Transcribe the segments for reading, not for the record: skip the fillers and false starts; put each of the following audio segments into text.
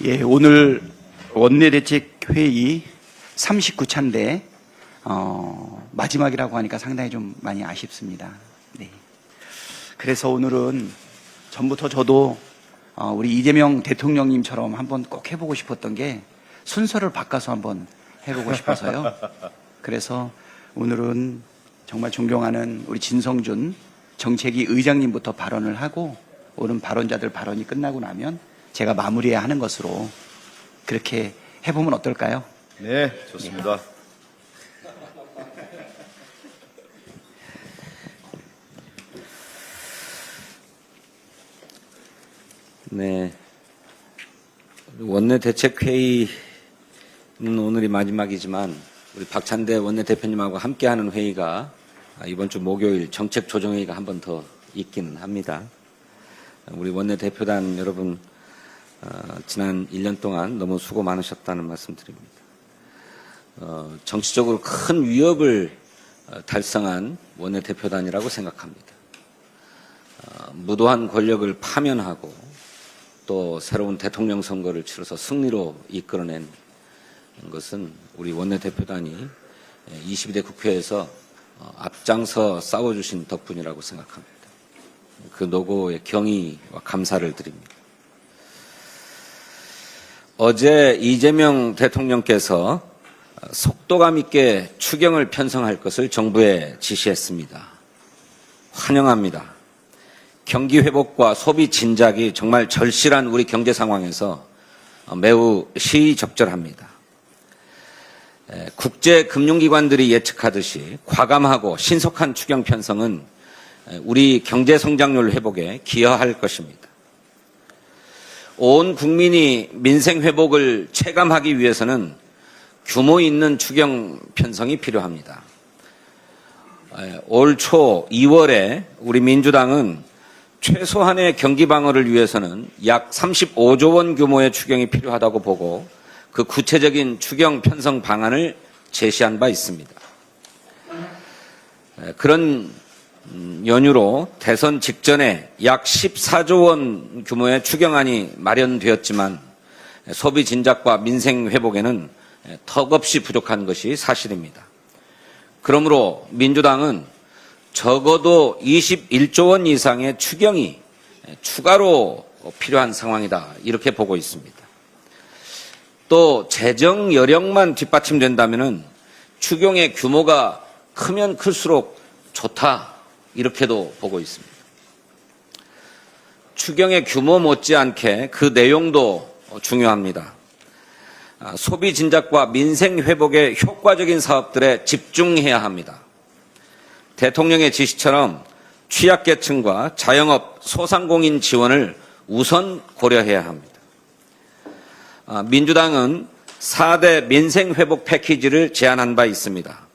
예, 오늘 원내대책회의 39차인데 마지막이라고 하니까 상당히 좀 많이 아쉽습니다. 네. 그래서 오늘은 전부터 저도 우리 이재명 대통령님처럼 한번 꼭 해보고 싶었던 게 순서를 바꿔서 한번 해보고 싶어서요. 그래서 오늘은 정말 존경하는 우리 진성준 정책위 의장님부터 발언을 하고 오른 발언자들 발언이 끝나고 나면 제가 마무리해야 하는 것으로 그렇게 해보면 어떨까요? 네, 좋습니다. 네. 원내대책회의는 오늘이 마지막이지만 우리 박찬대 원내대표님하고 함께하는 회의가 이번 주 목요일 정책조정회의가 한 번 더 있기는 합니다. 우리 원내대표단 여러분 지난 1년 동안 너무 수고 많으셨다는 말씀 드립니다. 정치적으로 큰 위협을 달성한 원내대표단이라고 생각합니다. 무도한 권력을 파면하고 또 새로운 대통령 선거를 치러서 승리로 이끌어낸 것은 우리 원내대표단이 22대 국회에서 앞장서 싸워주신 덕분이라고 생각합니다. 그 노고에 경의와 감사를 드립니다. 어제 이재명 대통령께서 속도감 있게 추경을 편성할 것을 정부에 지시했습니다. 환영합니다. 경기 회복과 소비 진작이 정말 절실한 우리 경제 상황에서 매우 시의적절합니다. 국제금융기관들이 예측하듯이 과감하고 신속한 추경 편성은 우리 경제 성장률 회복에 기여할 것입니다. 온 국민이 민생 회복을 체감하기 위해서는 규모 있는 추경 편성이 필요합니다. 올 초 2월에 우리 민주당은 최소한의 경기 방어를 위해서는 약 35조 원 규모의 추경이 필요하다고 보고 그 구체적인 추경 편성 방안을 제시한 바 있습니다. 그런 연유로 대선 직전에 약 14조 원 규모의 추경안이 마련되었지만 소비 진작과 민생 회복에는 턱없이 부족한 것이 사실입니다. 그러므로 민주당은 적어도 21조 원 이상의 추경이 추가로 필요한 상황이다 이렇게 보고 있습니다. 또 재정 여력만 뒷받침된다면 추경의 규모가 크면 클수록 좋다 이렇게도 보고 있습니다. 추경의 규모 못지않게 그 내용도 중요합니다. 소비 진작과 민생 회복에 효과적인 사업들에 집중해야 합니다. 대통령의 지시처럼 취약계층과 자영업, 소상공인 지원을 우선 고려해야 합니다. 민주당은 4대 민생 회복 패키지를 제안한 바 있습니다.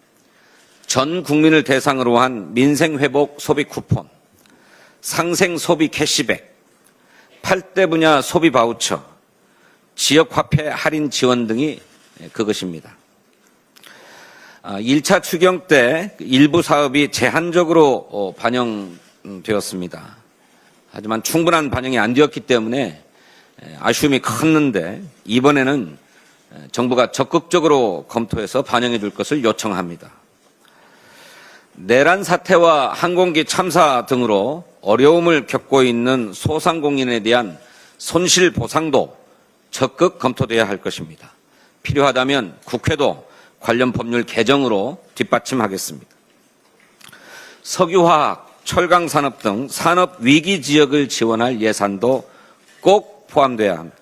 전 국민을 대상으로 한 민생 회복 소비 쿠폰, 상생 소비 캐시백, 8대 분야 소비 바우처, 지역 화폐 할인 지원 등이 그것입니다. 1차 추경 때 일부 사업이 제한적으로 반영되었습니다. 하지만 충분한 반영이 안 되었기 때문에 아쉬움이 컸는데 이번에는 정부가 적극적으로 검토해서 반영해 줄 것을 요청합니다. 내란 사태와 항공기 참사 등으로 어려움을 겪고 있는 소상공인에 대한 손실 보상도 적극 검토돼야 할 것입니다. 필요하다면 국회도 관련 법률 개정으로 뒷받침하겠습니다. 석유화학, 철강산업 등 산업 위기 지역을 지원할 예산도 꼭 포함돼야 합니다.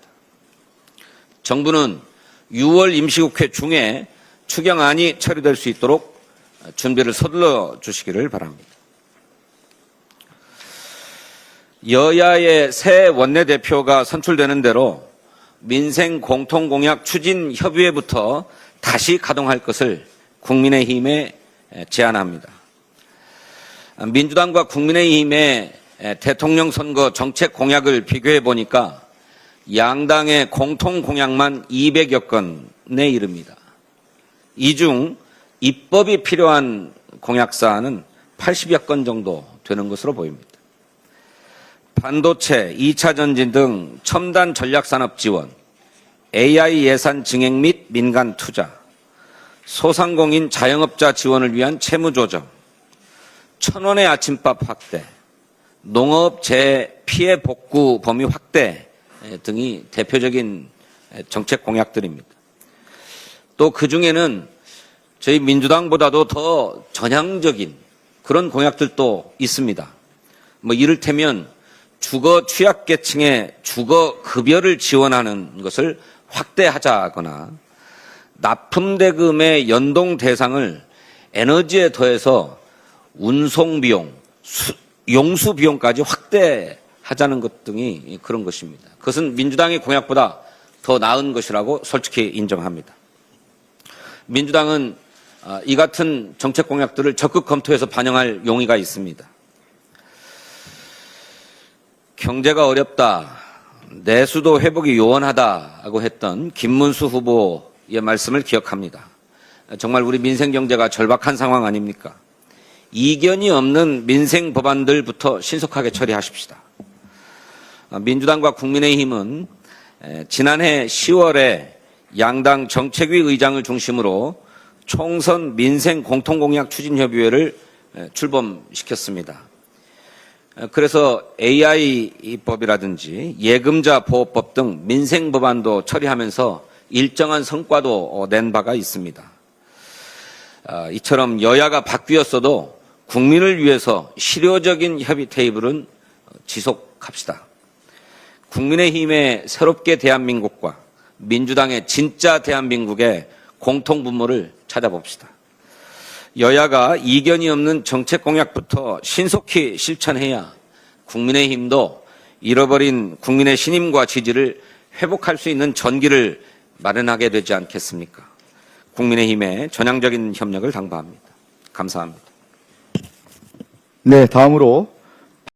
정부는 6월 임시국회 중에 추경안이 처리될 수 있도록 준비를 서둘러 주시기를 바랍니다. 여야의 새 원내대표가 선출되는 대로 민생 공통공약 추진협의회부터 다시 가동할 것을 국민의힘에 제안합니다. 민주당과 국민의힘의 대통령 선거 정책 공약을 비교해 보니까 양당의 공통 공약만 200여 건에 이릅니다. 이 중 입법이 필요한 공약사안은 80여 건 정도 되는 것으로 보입니다. 반도체, 2차 전지 등 첨단 전략산업 지원, AI 예산 증액 및 민간 투자, 소상공인 자영업자 지원을 위한 채무 조정, 1,000원의 아침밥 확대, 농업 재해 피해 복구 범위 확대 등이 대표적인 정책 공약들입니다. 또 그중에는 저희 민주당보다도 더 전향적인 그런 공약들도 있습니다. 뭐 이를테면 주거 취약계층의 주거 급여를 지원하는 것을 확대하자거나 납품대금의 연동 대상을 에너지에 더해서 운송비용, 용수비용까지 확대하자는 것 등이 그런 것입니다. 그것은 민주당의 공약보다 더 나은 것이라고 솔직히 인정합니다. 민주당은 이 같은 정책 공약들을 적극 검토해서 반영할 용의가 있습니다. 경제가 어렵다, 내수도 회복이 요원하다고 했던 김문수 후보의 말씀을 기억합니다. 정말 우리 민생 경제가 절박한 상황 아닙니까? 이견이 없는 민생 법안들부터 신속하게 처리하십시다. 민주당과 국민의힘은 지난해 10월에 양당 정책위 의장을 중심으로 총선 민생 공통공약 추진협의회를 출범시켰습니다. 그래서 AI법이라든지 예금자 보호법 등 민생 법안도 처리하면서 일정한 성과도 낸 바가 있습니다. 이처럼 여야가 바뀌었어도 국민을 위해서 실효적인 협의 테이블은 지속합시다. 국민의힘의 새롭게 대한민국과 민주당의 진짜 대한민국의 공통분모를 찾아봅시다. 여야가 이견이 없는 정책 공약부터 신속히 실천해야 국민의힘도 잃어버린 국민의 신임과 지지를 회복할 수 있는 전기를 마련하게 되지 않겠습니까? 국민의힘의 전향적인 협력을 당부합니다. 감사합니다. 네, 다음으로